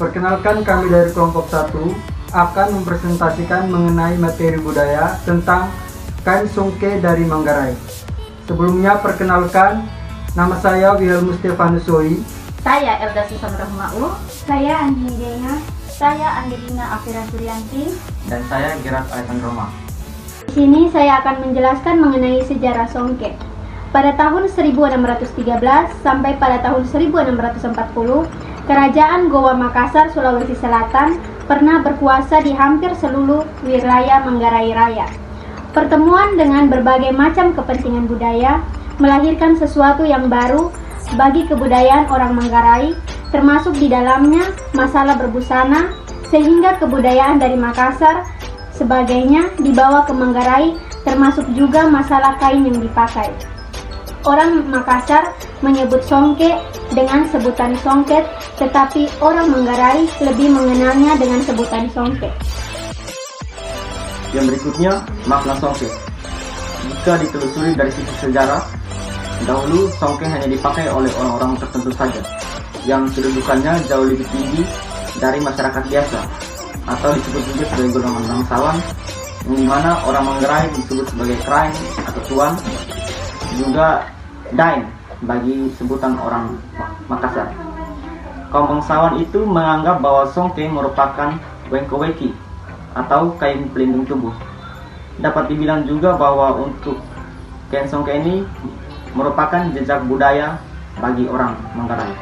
Perkenalkan, kami dari kelompok 1 akan mempresentasikan mengenai materi budaya tentang kain songke dari Manggarai. Sebelumnya perkenalkan, nama saya Wilhelmus Stefanus Zoe. Saya Elda Susan Rahmau. Saya Andi Dena. Saya Angelina Afira Suryanti. Dan saya Gerard Alessandroma. Di sini saya akan menjelaskan mengenai sejarah songke. Pada tahun 1613 sampai pada tahun 1640, Kerajaan Gowa Makassar, Sulawesi Selatan pernah berkuasa di hampir seluruh wilayah Manggarai Raya. Pertemuan dengan berbagai macam kepentingan budaya melahirkan sesuatu yang baru bagi kebudayaan orang Manggarai, termasuk di dalamnya masalah berbusana, sehingga kebudayaan dari Makassar sebagainya dibawa ke Manggarai, termasuk juga masalah kain yang dipakai. Orang Makassar menyebut songke dengan sebutan songket, tetapi orang Manggarai lebih mengenalnya dengan sebutan songke. Yang berikutnya, makna songke. Jika ditelusuri dari sisi sejarah, dahulu songke hanya dipakai oleh orang-orang tertentu saja, yang kedudukannya jauh lebih tinggi dari masyarakat biasa, atau disebut juga sebagai golongan bangsawan, yang dimana orang Manggarai disebut sebagai krain atau tuan, juga dain bagi sebutan orang Makassar. Kaum bangsawan itu menganggap bahwa songke merupakan wengkoweki atau kain pelindung tubuh. Dapat dibilang juga bahwa untuk kain songke ini merupakan jejak budaya bagi orang Manggarai.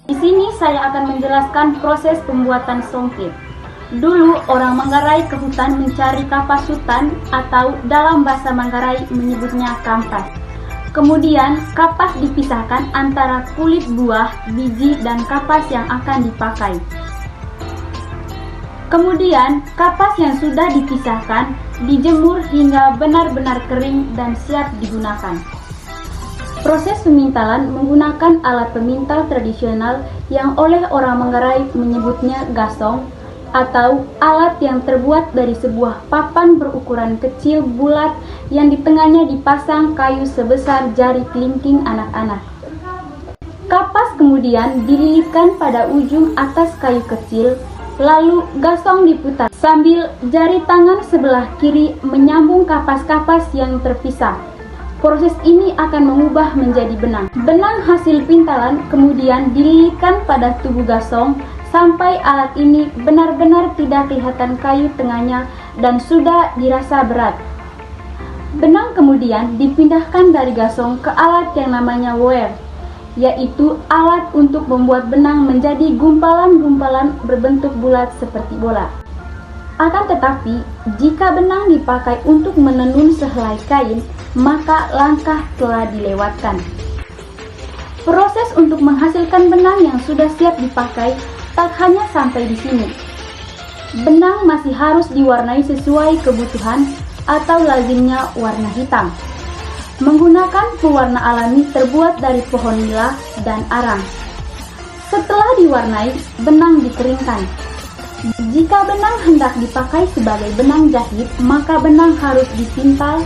Di sini saya akan menjelaskan proses pembuatan songke. Dulu orang Manggarai ke hutan mencari kapas hutan, atau dalam bahasa Manggarai menyebutnya kampas. Kemudian kapas dipisahkan antara kulit buah, biji, dan kapas yang akan dipakai. Kemudian kapas yang sudah dipisahkan dijemur hingga benar-benar kering dan siap digunakan. Proses pemintalan menggunakan alat pemintal tradisional yang oleh orang Manggarai menyebutnya gasong, atau alat yang terbuat dari sebuah papan berukuran kecil bulat yang di tengahnya dipasang kayu sebesar jari kelingking anak-anak. Kapas kemudian dililitkan pada ujung atas kayu kecil, lalu gasong diputar sambil jari tangan sebelah kiri menyambung kapas-kapas yang terpisah. Proses ini akan mengubah menjadi benang. Benang hasil pintalan kemudian dililitkan pada tubuh gasong sampai alat ini benar-benar tidak kelihatan kayu tengahnya dan sudah dirasa berat. Benang kemudian dipindahkan dari gasong ke alat yang namanya woer, yaitu alat untuk membuat benang menjadi gumpalan-gumpalan berbentuk bulat seperti bola. Akan tetapi, jika benang dipakai untuk menenun sehelai kain, maka langkah telah dilewatkan. Proses untuk menghasilkan benang yang sudah siap dipakai tak hanya sampai di sini. Benang masih harus diwarnai sesuai kebutuhan atau lazimnya warna hitam, menggunakan pewarna alami terbuat dari pohon nila dan arang. Setelah diwarnai, benang dikeringkan. Jika benang hendak dipakai sebagai benang jahit, maka benang harus dipintal,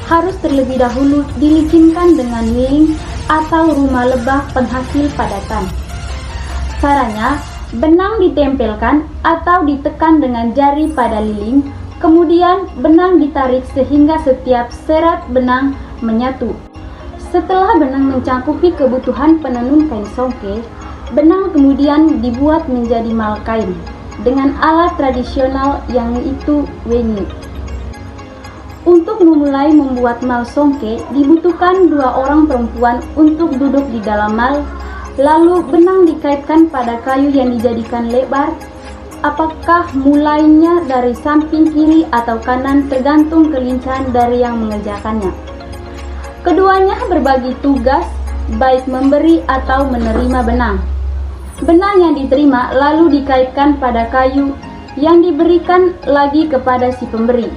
harus terlebih dahulu dilicinkan dengan lilin atau rumah lebah penghasil padatan. Caranya, benang ditempelkan atau ditekan dengan jari pada lilin, kemudian benang ditarik sehingga setiap serat benang menyatu. Setelah benang mencakupi kebutuhan penenun kain songke, benang kemudian dibuat menjadi mal kain dengan alat tradisional yang itu wengi. Untuk memulai membuat mal songke dibutuhkan 2 orang perempuan untuk duduk di dalam mal. Lalu benang dikaitkan pada kayu yang dijadikan lebar, apakah mulainya dari samping kiri atau kanan tergantung kelincahan dari yang mengerjakannya. Keduanya berbagi tugas, baik memberi atau menerima benang. Benang yang diterima lalu dikaitkan pada kayu yang diberikan lagi kepada si pemberi.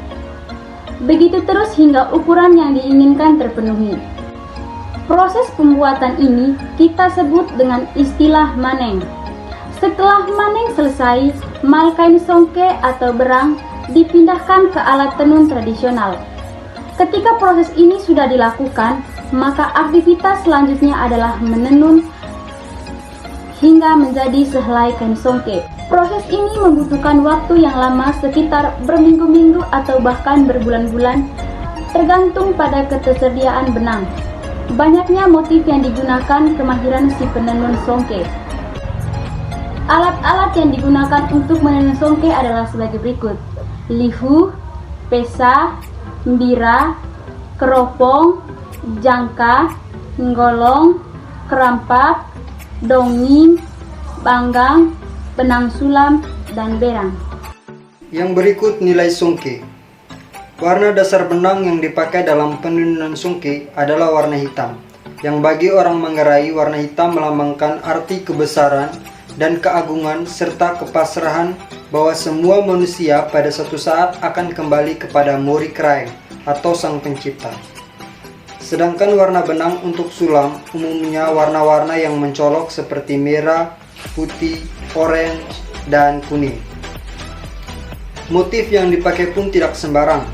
Begitu terus hingga ukuran yang diinginkan terpenuhi. Proses pembuatan ini kita sebut dengan istilah maneng. Setelah maneng selesai, mal kain songke atau berang dipindahkan ke alat tenun tradisional. Ketika proses ini sudah dilakukan, maka aktivitas selanjutnya adalah menenun hingga menjadi sehelai kain songke. Proses ini membutuhkan waktu yang lama, sekitar berminggu-minggu atau bahkan berbulan-bulan, tergantung pada ketersediaan benang. Banyaknya motif yang digunakan, kemahiran si penenun songke. Alat-alat yang digunakan untuk menenun songke adalah sebagai berikut: lihu, pesa, mbira, keropong, jangka, nggolong, kerampak, donging, banggang, benang sulam, dan berang. Yang berikut nilai songke. Warna dasar benang yang dipakai dalam penenunan songke adalah warna hitam, yang bagi orang Manggarai warna hitam melambangkan arti kebesaran dan keagungan serta kepasrahan bahwa semua manusia pada suatu saat akan kembali kepada Mori Kraeng atau Sang Pencipta. Sedangkan warna benang untuk sulam umumnya warna-warna yang mencolok seperti merah, putih, oranye, dan kuning. Motif yang dipakai pun tidak sembarang.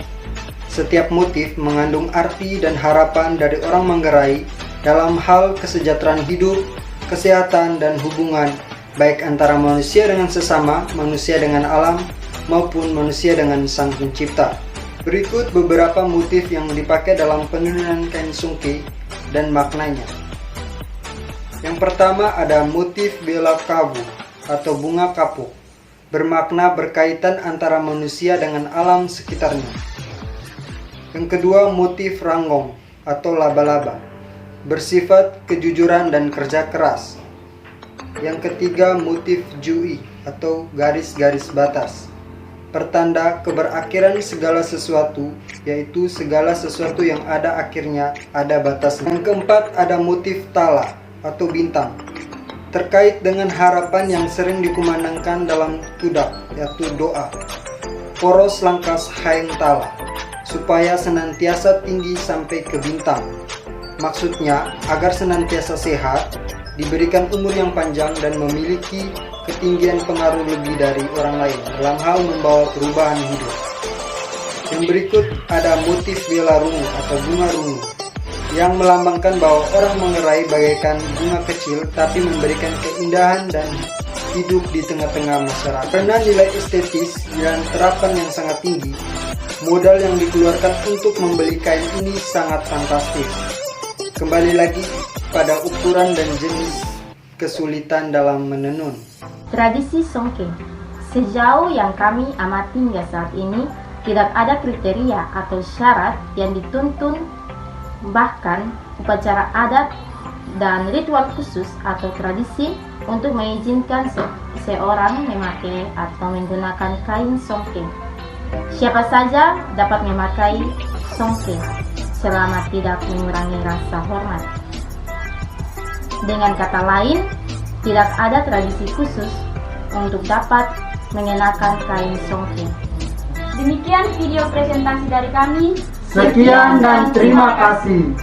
Setiap motif mengandung arti dan harapan dari orang Manggarai dalam hal kesejahteraan hidup, kesehatan, dan hubungan baik antara manusia dengan sesama, manusia dengan alam, maupun manusia dengan Sang Pencipta. Berikut beberapa motif yang dipakai dalam penenunan kain songke dan maknanya. Yang pertama ada motif bela kabu atau bunga kapuk, bermakna berkaitan antara manusia dengan alam sekitarnya. Yang kedua motif ranggong atau laba-laba, bersifat kejujuran dan kerja keras. Yang ketiga motif jui atau garis-garis batas, pertanda keberakhiran segala sesuatu, yaitu segala sesuatu yang ada akhirnya ada batasnya. Yang keempat ada motif tala atau bintang, terkait dengan harapan yang sering dikumandangkan dalam tudak, yaitu doa poros langkas haeng tala, supaya senantiasa tinggi sampai ke bintang. Maksudnya agar senantiasa sehat, diberikan umur yang panjang, dan memiliki ketinggian pengaruh lebih dari orang lain dalam hal membawa perubahan hidup. Yang berikut ada motif bela rungu atau bunga rungu, yang melambangkan bahwa orang Manggarai bagaikan bunga kecil tapi memberikan keindahan dan hidup di tengah-tengah masyarakat. Karena nilai estetis dan terapan yang sangat tinggi, modal yang dikeluarkan untuk membeli kain ini sangat fantastis. Kembali lagi pada ukuran dan jenis kesulitan dalam menenun. Tradisi songke, sejauh yang kami amati hingga saat ini, tidak ada kriteria atau syarat yang dituntun, bahkan upacara adat dan ritual khusus atau tradisi untuk mengizinkan seorang memakai atau menggunakan kain songke. Siapa saja dapat memakai songke selama tidak mengurangi rasa hormat. Dengan kata lain, tidak ada tradisi khusus untuk dapat mengenakan kain songke. Demikian video presentasi dari kami. Sekian dan terima kasih.